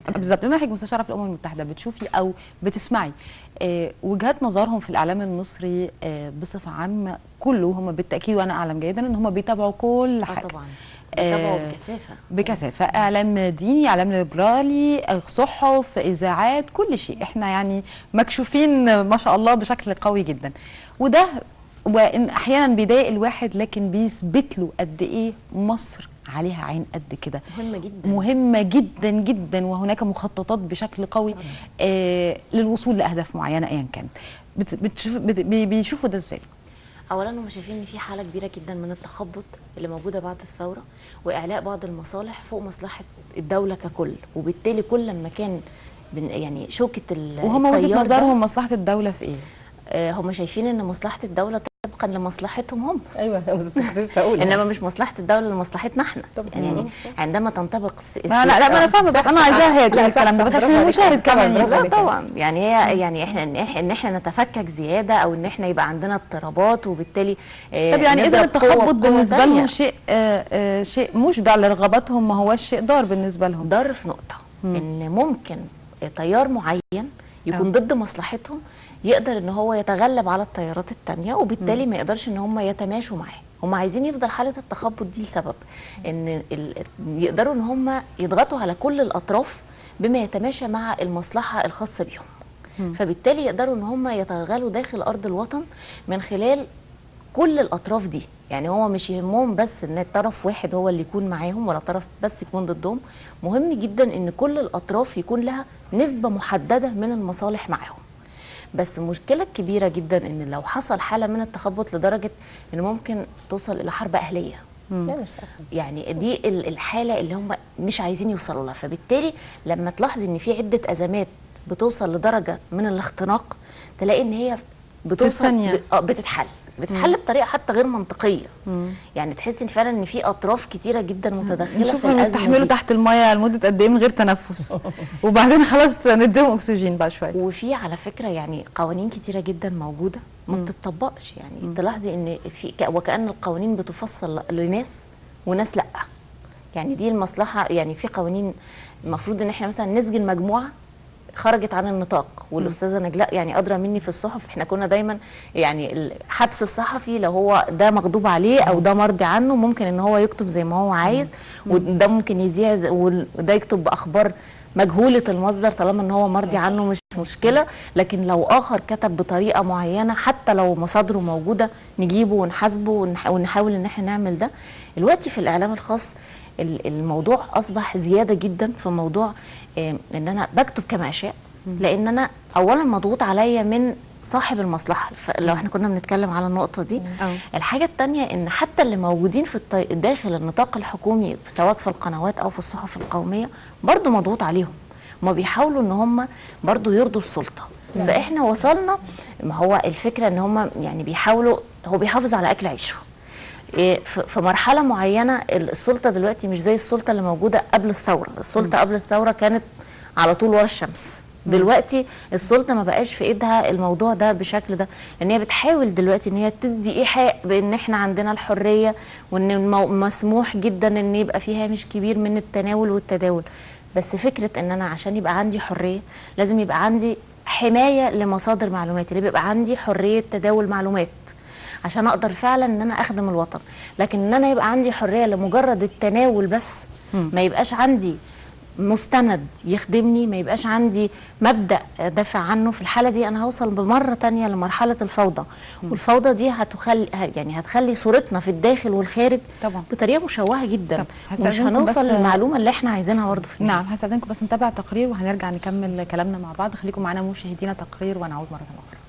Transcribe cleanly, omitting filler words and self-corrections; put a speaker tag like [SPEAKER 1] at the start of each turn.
[SPEAKER 1] بالظبط. بما انك مستشاره في الامم المتحده، بتشوفي او بتسمعي وجهات نظرهم في الاعلام المصري بصفه عامه كله، هم بالتاكيد وانا اعلم جيدا ان هم بيتابعوا كل حاجه.
[SPEAKER 2] طبعا بيتابعوا بكثافه
[SPEAKER 1] اعلام ديني، اعلام ليبرالي، صحف، اذاعات، كل شيء. احنا يعني مكشوفين ما شاء الله بشكل قوي جدا، وده وان احيانا بيضايق الواحد لكن بيثبت له قد ايه مصر عليها عين قد كده،
[SPEAKER 2] مهمه جدا
[SPEAKER 1] مهمه جدا جدا، وهناك مخططات بشكل قوي للوصول لاهداف معينه ايا كانت. بيشوفوا ده ازاي؟
[SPEAKER 2] اولا هم شايفين ان في حاله كبيره جدا من التخبط اللي موجوده بعد الثوره، واعلاء بعض المصالح فوق مصلحه الدوله ككل، وبالتالي كل ما كان يعني شوكه
[SPEAKER 1] وهم وجهة نظرهم مصلحه الدوله في ايه؟
[SPEAKER 2] هم شايفين ان مصلحه الدوله طبقا لمصلحتهم هم.
[SPEAKER 3] ايوه كنت هقول
[SPEAKER 2] انما مش مصلحه الدوله لمصلحتنا احنا. يعني عندما تنطبق
[SPEAKER 1] لا انا فاهمه، بس انا عايزاها هي الكلام ده بس عشان المشاهد كمان.
[SPEAKER 2] طبعا يعني هي يعني ان احنا نتفكك زياده، او ان احنا يبقى عندنا اضطرابات، وبالتالي
[SPEAKER 1] طب يعني اذا التخبط بالنسبه لهم شيء مشبع لرغباتهم، ما هوش شيء ضار بالنسبه لهم؟
[SPEAKER 2] ضار في نقطه ان ممكن تيار معين يكون ضد مصلحتهم يقدر ان هو يتغلب على التيارات التانية، وبالتالي ما يقدرش ان هم يتماشوا معاه. هم عايزين يفضل حاله التخبط دي لسبب ان يقدروا ان هم يضغطوا على كل الاطراف بما يتماشى مع المصلحه الخاصه بيهم. فبالتالي يقدروا ان هم يتغلوا داخل ارض الوطن من خلال كل الاطراف دي. يعني هو مش يهمهم بس ان طرف واحد هو اللي يكون معاهم، ولا طرف بس يكون ضدهم. مهم جدا ان كل الاطراف يكون لها نسبه محدده من المصالح معاهم. بس المشكله الكبيره جدا ان لو حصل حاله من التخبط لدرجه ان ممكن توصل الى حرب اهليه. يعني دي الحاله اللي هم مش عايزين يوصلوا لها. فبالتالي لما تلاحظي ان في عده ازمات بتوصل لدرجه من الاختناق، تلاقي ان هي بتوصل بتتحل بطريقه حتى غير منطقيه. يعني تحسي ان فعلا ان في اطراف كتيره جدا متدخله في الازمه دي.
[SPEAKER 1] يستحملوا تحت الميه لمده قد ايه من غير تنفس وبعدين خلاص نديهم اكسجين بعد شويه.
[SPEAKER 2] وفي على فكره يعني قوانين كتيره جدا موجوده ما بتطبقش. يعني تلاحظي ان في وكأن القوانين بتفصل لناس وناس لا. يعني دي المصلحه. يعني في قوانين المفروض ان احنا مثلا نسجن مجموعه خرجت عن النطاق، والاستاذه نجلاء يعني ادرى مني في الصحف. احنا كنا دايما يعني حبس الصحفي لو هو ده مغضوب عليه او ده مرضي عنه ممكن ان هو يكتب زي ما هو عايز، وده ممكن يذيع، وده يكتب باخبار مجهوله المصدر طالما ان هو مرضي عنه مش مشكله. لكن لو اخر كتب بطريقه معينه حتى لو مصادره موجوده نجيبه ونحاسبه ونحاول ان احنا نعمل ده. دلوقتي في الاعلام الخاص الموضوع اصبح زياده جدا في موضوع ان انا بكتب كما اشاء، لان انا اولا مضغوط عليا من صاحب المصلحه. لو احنا كنا بنتكلم على النقطه دي. الحاجه الثانيه ان حتى اللي موجودين في داخل النطاق الحكومي سواء في القنوات او في الصحف القوميه برضو مضغوط عليهم. ما بيحاولوا ان هم برضو يرضوا السلطه. فاحنا وصلنا، ما هو الفكره ان هم يعني بيحاولوا، هو بيحافظ على اكل عيشه. في مرحله معينه السلطه دلوقتي مش زي السلطه اللي موجوده قبل الثوره. السلطه قبل الثوره كانت على طول ورا الشمس. دلوقتي السلطه ما بقاش في ايدها الموضوع ده بالشكل ده، لان هي بتحاول دلوقتي ان هي تدي ايحاء بان احنا عندنا الحريه، وان مسموح جدا ان يبقى في هامش كبير من التناول والتداول. بس فكره ان انا عشان يبقى عندي حريه لازم يبقى عندي حمايه لمصادر معلوماتي، اللي بيبقى عندي حريه تداول معلومات عشان اقدر فعلا ان انا اخدم الوطن. لكن ان انا يبقى عندي حريه لمجرد التناول بس، ما يبقاش عندي مستند يخدمني، ما يبقاش عندي مبدأ دافع عنه، في الحالة دي أنا هوصل بمرة تانية لمرحلة الفوضى. والفوضى دي هتخلي صورتنا في الداخل والخارج
[SPEAKER 1] طبعا
[SPEAKER 2] بطريقة مشوهة جدا، ومش هنوصل للمعلومة اللي احنا عايزينها برضه في
[SPEAKER 1] النهاية. نعم، هستأذنكم بس نتابع تقرير وهنرجع نكمل كلامنا مع بعض. خليكم معنا مشاهدينا، تقرير ونعود مرة أخرى.